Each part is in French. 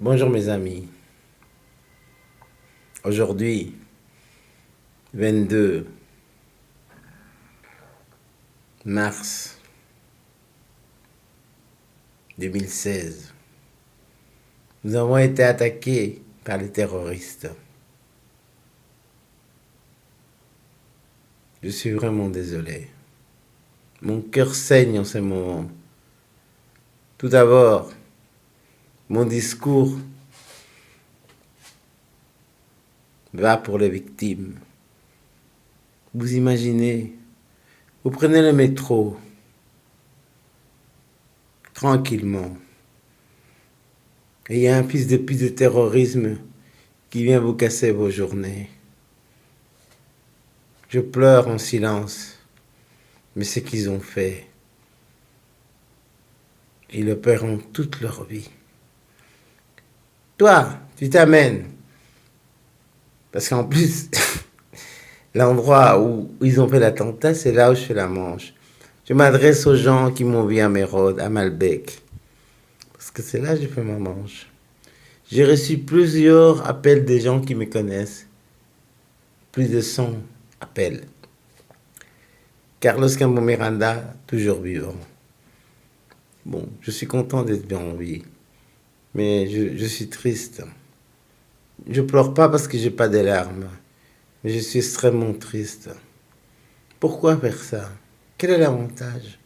Bonjour mes amis. Aujourd'hui, 22 mars 2016, nous avons été attaqués par les terroristes. Je suis vraiment désolé. Mon cœur saigne en ce moment. Tout d'abord, mon discours va pour les victimes. Vous imaginez, vous prenez le métro tranquillement et il y a un fils de pute de terrorisme qui vient vous casser vos journées. Je pleure en silence, mais ce qu'ils ont fait, ils le paieront toute leur vie. Toi, tu t'amènes. Parce qu'en plus, l'endroit où ils ont fait l'attentat, c'est là où je fais la manche. Je m'adresse aux gens qui m'ont vu à Mérode, à Malbec. Parce que c'est là que je fais ma manche. J'ai reçu plusieurs appels des gens qui me connaissent. Plus de 100 appels. Carlos Cambo Miranda, toujours vivant. Bon, je suis content d'être bien en vie. Mais je suis triste. Je pleure pas parce que j'ai pas de larmes. Mais je suis extrêmement triste. Pourquoi faire ça? Quel est l'avantage?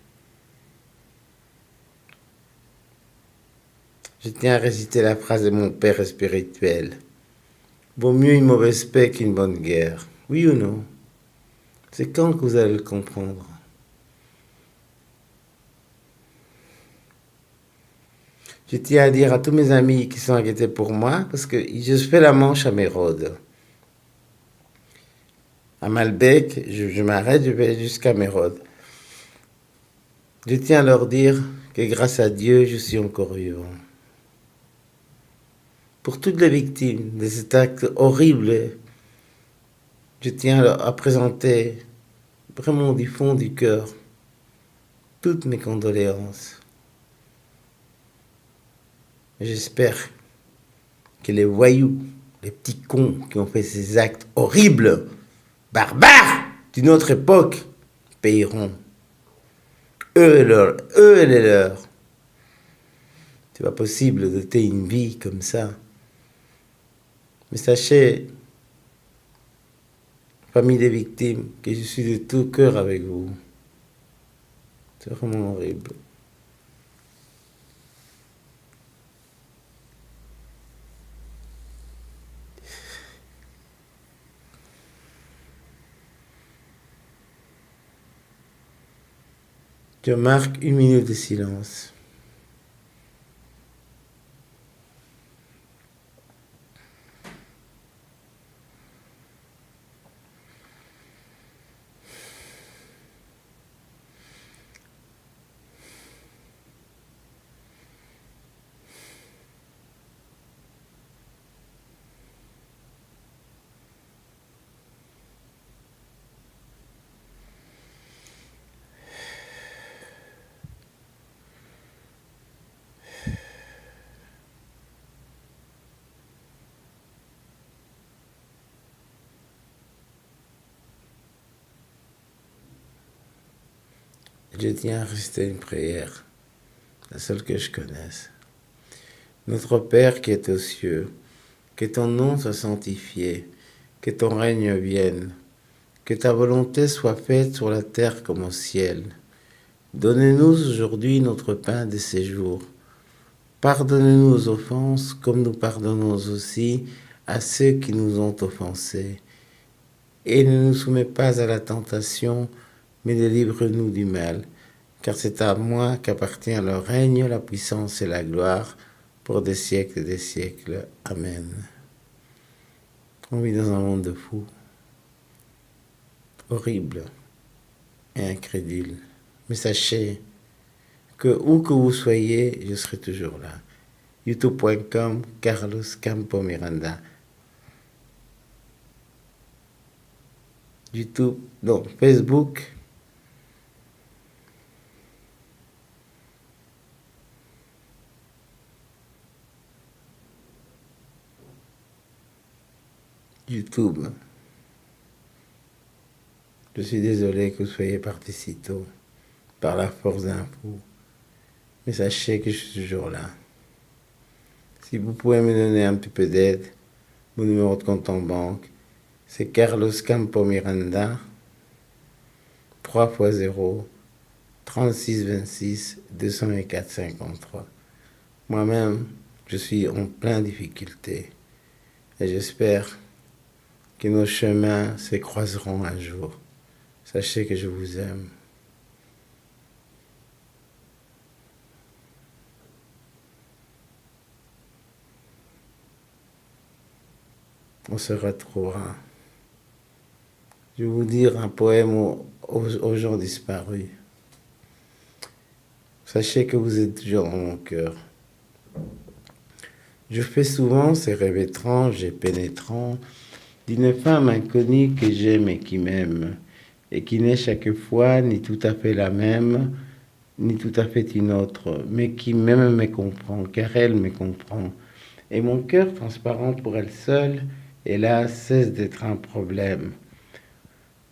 Je tiens à réciter la phrase de mon père spirituel. Vaut mieux une mauvaise paix qu'une bonne guerre. Oui ou non? C'est quand que vous allez le comprendre? Je tiens à dire à tous mes amis qui sont inquiétés pour moi, parce que je fais la manche à Mérode. À Malbec, je m'arrête, je vais jusqu'à Mérode. Je tiens à leur dire que grâce à Dieu, je suis encore vivant. Pour toutes les victimes de cet acte horrible, je tiens à présenter vraiment du fond du cœur toutes mes condoléances. J'espère que les voyous, les petits cons qui ont fait ces actes horribles, barbares d'une autre époque, payeront. Eux et les leurs. C'est pas possible de doter une vie comme ça. Mais sachez, famille des victimes, que je suis de tout cœur avec vous. C'est vraiment horrible. Je marque 1 minute de silence. Je tiens à réciter une prière, la seule que je connaisse. Notre Père qui est aux cieux, que ton nom soit sanctifié, que ton règne vienne, que ta volonté soit faite sur la terre comme au ciel. Donnez-nous aujourd'hui notre pain de ces jours. Pardonnez-nous nos offenses comme nous pardonnons aussi à ceux qui nous ont offensés. Et ne nous soumets pas à la tentation, mais délivre-nous du mal. Car c'est à moi qu'appartient le règne, la puissance et la gloire pour des siècles et des siècles. Amen. On vit dans un monde de fous, horrible et incrédule. Mais sachez que où que vous soyez, je serai toujours là. youtube.com Carlos Campo Miranda. YouTube, non, Facebook. YouTube. Je suis désolé que vous soyez parti si tôt, par la force d'un coup. Mais sachez que je suis toujours là. Si vous pouvez me donner un petit peu d'aide, mon numéro de compte en banque, c'est Carlos Campo Miranda, 3 x 0, 36 26 204 53. Moi-même, je suis en pleine difficulté et j'espère que nos chemins se croiseront un jour. Sachez que je vous aime. On se retrouvera. Je vais vous dire un poème aux gens disparus. Sachez que vous êtes toujours dans mon cœur. Je fais souvent ces rêves étranges et pénétrants d'une femme inconnue que j'aime et qui m'aime, et qui n'est chaque fois ni tout à fait la même, ni tout à fait une autre, mais qui même me comprend, car elle me comprend. Et mon cœur transparent pour elle seule, hélas, cesse d'être un problème.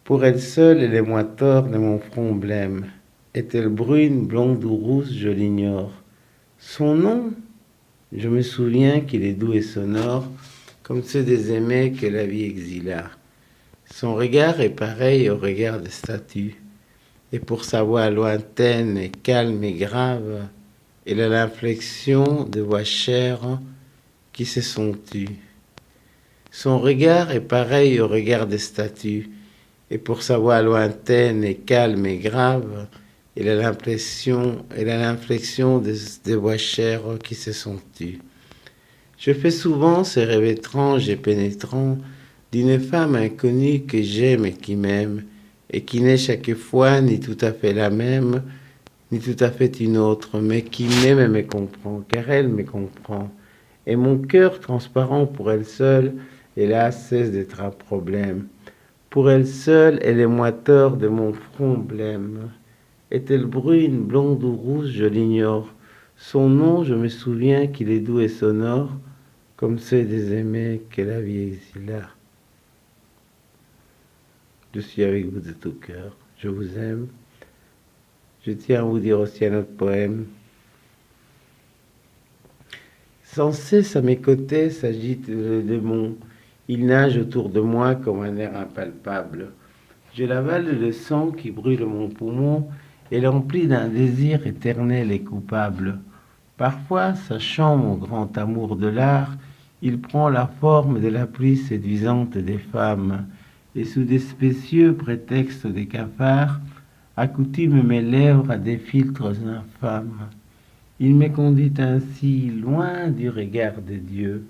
Pour elle seule, elle est moi tort de mon front blême. Est-elle brune, blonde ou rousse, je l'ignore. Son nom, je me souviens qu'il est doux et sonore, comme ceux des aimés que la vie exila. Son regard est pareil au regard des statues, et pour sa voix lointaine et calme et grave, elle a l'inflexion de voix chères qui se sont tues. Son regard est pareil au regard des statues, et pour sa voix lointaine et calme et grave, elle a l'inflexion des voix chères qui se sont tues. Je fais souvent ces rêves étranges et pénétrants d'une femme inconnue que j'aime et qui m'aime, et qui n'est chaque fois ni tout à fait la même, ni tout à fait une autre, mais qui m'aime et me comprend, car elle me comprend. Et mon cœur transparent pour elle seule, hélas, cesse d'être un problème. Pour elle seule, elle est moi tort de mon front blême. Est-elle brune, blonde ou rousse, je l'ignore. Son nom, je me souviens qu'il est doux et sonore, comme ceux des aimés que la vie exila. Je suis avec vous de tout cœur. Je vous aime. Je tiens à vous dire aussi un autre poème. Sans cesse à mes côtés s'agite le démon. Il nage autour de moi comme un air impalpable. Je l'avale le sang qui brûle mon poumon et l'emplit d'un désir éternel et coupable. Parfois, sachant mon grand amour de l'art, il prend la forme de la pluie séduisante des femmes, et sous des spécieux prétextes des cafards, accoutume mes lèvres à des filtres infâmes. Il me conduit ainsi loin du regard de Dieu,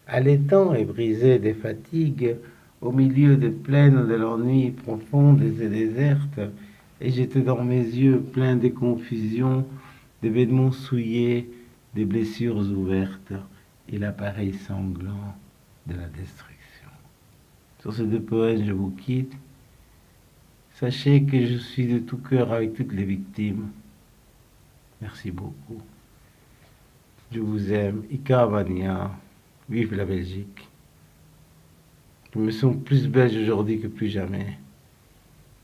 allaitant et brisé des fatigues, au milieu des plaines de l'ennui profondes et désertes, et jette dans mes yeux pleins de confusion, des vêtements souillés, des blessures ouvertes, et l'appareil sanglant de la destruction. Sur ces deux poèmes, je vous quitte. Sachez que je suis de tout cœur avec toutes les victimes. Merci beaucoup. Je vous aime. Ika Vania. Vive la Belgique. Je me sens plus belge aujourd'hui que plus jamais.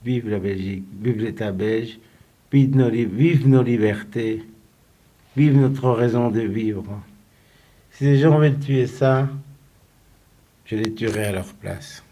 Vive la Belgique. Vive l'État belge. Vive nos libertés. Vive notre raison de vivre. Si les gens veulent tuer ça, je les tuerai à leur place.